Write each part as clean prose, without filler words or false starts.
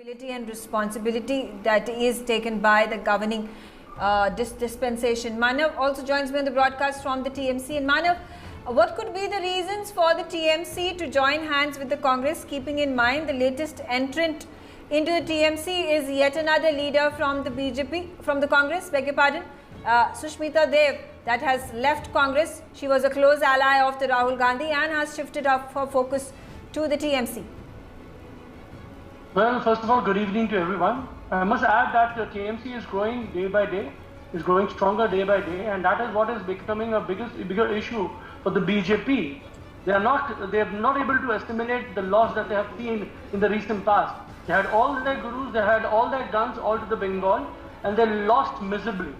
Accountability and responsibility that is taken by the governing dispensation. Manav also joins me on the broadcast from the TMC. And Manav, what could be the reasons for the TMC to join hands with the Congress, keeping in mind the latest entrant into the TMC is yet another leader from the BJP, from the Congress, beg your pardon, Sushmita Dev, that has left Congress. She was a close ally of the Rahul Gandhi and has shifted up her focus to the TMC. Well, first of all, good evening to everyone. I must add that the TMC is growing day by day, is growing stronger day by day, and that is what is becoming a bigger issue for the BJP. They are not able to assimilate the loss that they have seen in the recent past. They had all their gurus, they had all their guns all to the Bengal, and they lost miserably.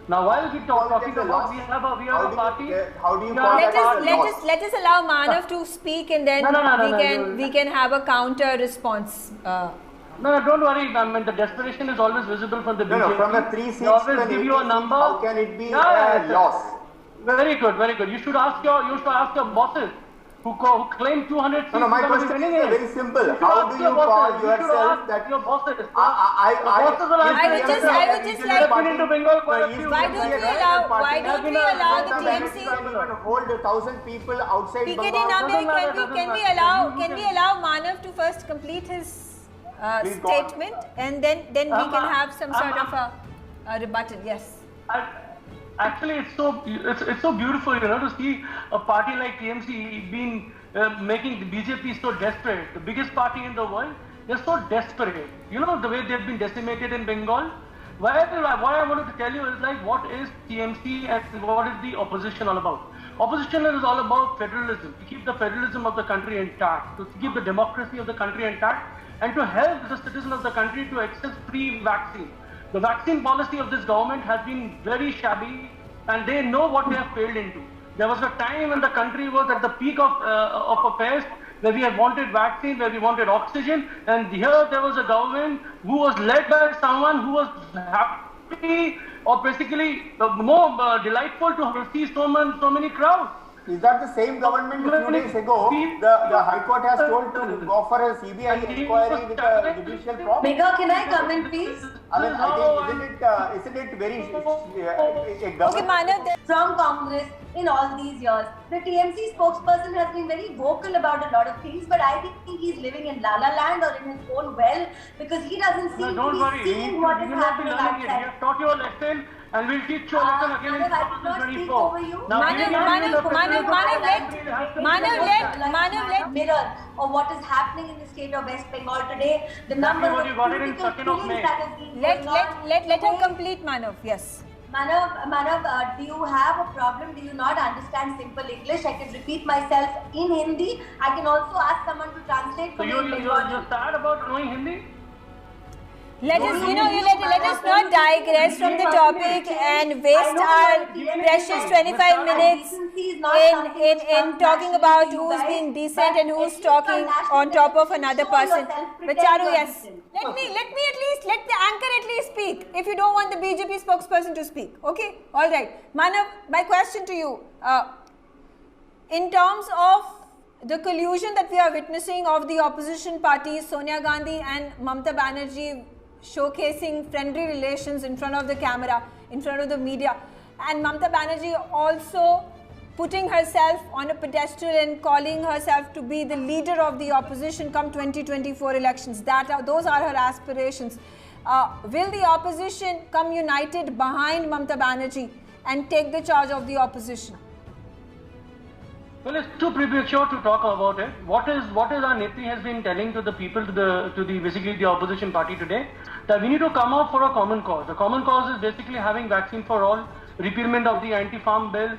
Now, while we talking about, we have a party. How do you call that? Let us allow Manav to speak, and then we can have a counter response. No, don't worry. I mean, the desperation is always visible from the BJP. No, from the 3 seats, they always give you a number. How can it be a loss? Very good, very good. You should ask your bosses who claim 200 seats. No, my question is very simple. How do you call yourself that your bosses? I would just like. Why don't we allow the TMC? Hold 1,000 people outside PKD Nambiar, can we allow Manav to first complete his statement, and then we can have some sort of a rebuttal? Yes. Actually, it's so beautiful, you know, to see a party like TMC being making the BJP so desperate. The biggest party in the world, they're so desperate. You know the way they've been decimated in Bengal. Why I wanted to tell you is like, what is TMC and what is the opposition all about? Opposition is all about federalism, to keep the federalism of the country intact, to keep the democracy of the country intact, and to help the citizens of the country to access free vaccine. The vaccine policy of this government has been very shabby, and they know what they have failed into. There was a time when the country was at the peak of affairs, where we had wanted vaccine, where we wanted oxygen, and here there was a government who was led by someone who was happy or basically more delightful to see so many crowds. Is that the same government a few days ago? The High Court has told to go for a CBI inquiry with a judicial prompt. Megha, can I come in, please? I mean, I think, isn't it very Okay, Manav. From Congress in all these years, the TMC spokesperson has been very vocal about a lot of things, but I think he's living in La La Land or in his own well, because he doesn't seem to be seeing what is happening outside. We have taught you a lesson, and we'll teach you a lesson again in 2024. Manav, let mirror of what is happening in the state of West Bengal today. The number of political killings that has been going on. Let him complete, Manav. Yes. Manav, do you have a problem? Do you not understand simple English? I can repeat myself in Hindi. I can also ask someone to translate for me. You're sad about knowing Hindi? Let us not digress from the topic and waste our precious 25 minutes in talking about who's being decent and who's talking on top of another person. But Charu, yes. Let the anchor at least speak, if you don't want the BJP spokesperson to speak. Okay? All right. Manav, my question to you, in terms of the collusion that we are witnessing of the opposition parties, Sonia Gandhi and Mamata Banerjee, showcasing friendly relations in front of the camera, in front of the media, and Mamata Banerjee also putting herself on a pedestal and calling herself to be the leader of the opposition come 2024 elections. Those are her aspirations. Will the opposition come united behind Mamata Banerjee and take the charge of the opposition? Well, it's too premature to talk about it. What is our Netri has been telling to the people, to the basically the opposition party today, that we need to come out for a common cause. The common cause is basically having vaccine for all, repealment of the anti-farm bill,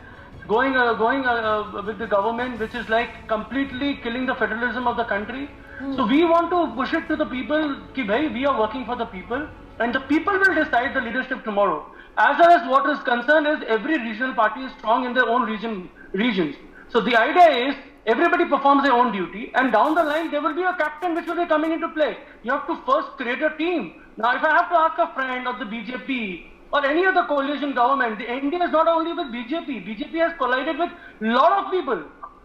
going with the government, which is like completely killing the federalism of the country. So we want to push it to the people, ki bhai, we are working for the people, and the people will decide the leadership tomorrow. As far as what is concerned is, every regional party is strong in their own regions. So the idea is, everybody performs their own duty, and down the line there will be a captain which will be coming into play. You have to first create a team. Now, if I have to ask a friend of the BJP or any other coalition government, the India is not only with BJP. BJP has collided with a lot of people.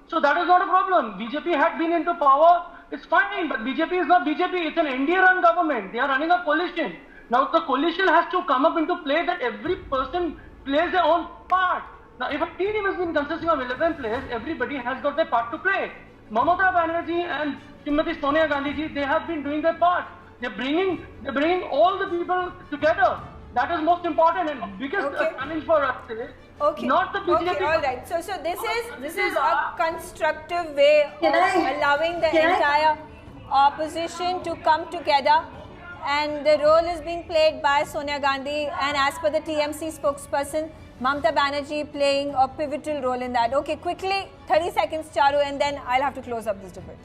So that is not a problem. BJP had been into power it's fine, but BJP is not BJP, it's an India-run government. They are running a coalition. Now the coalition has to come up into play that every person plays their own part. Now if a team has been consisting of 11 players, everybody has got their part to play. Mamata Banerjee and Srimati Sonia Gandhi ji, they have been doing their part. They're bringing all the people together. That is most important and biggest challenge for us is not the BJP. Okay, all right. So this is a constructive way of allowing the entire opposition to come together, and the role is being played by Sonia Gandhi, and as per the TMC spokesperson, Mamata Banerjee playing a pivotal role in that. Okay, quickly, 30 seconds, Charu, and then I'll have to close up this debate.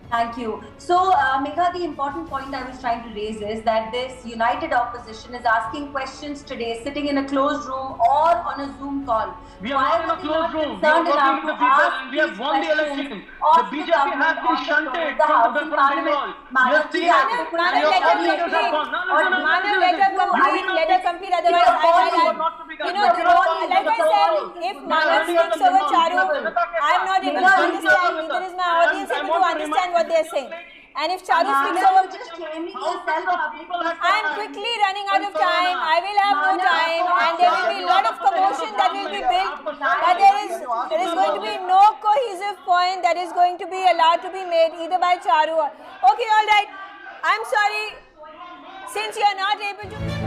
Thank you. So, Megha, the important point I was trying to raise is that this united opposition is asking questions today, sitting in a closed room or on a Zoom call. We are not in a closed room. We are working with the people and we have won the election. The BJP has been shunted from the Bengal. We have seen it. Let her complete, otherwise like I said, if Manav speaks over Charu, I'm not able to understand, neither is my audience able to understand what they're saying. And if Charu speaks over, I'm quickly running out of time. I will have no time, and there will be a lot of commotion that will be built. But there is going to be no cohesive point that is going to be allowed to be made either by Charu or. Okay, all right. I'm sorry. Since you are not able to.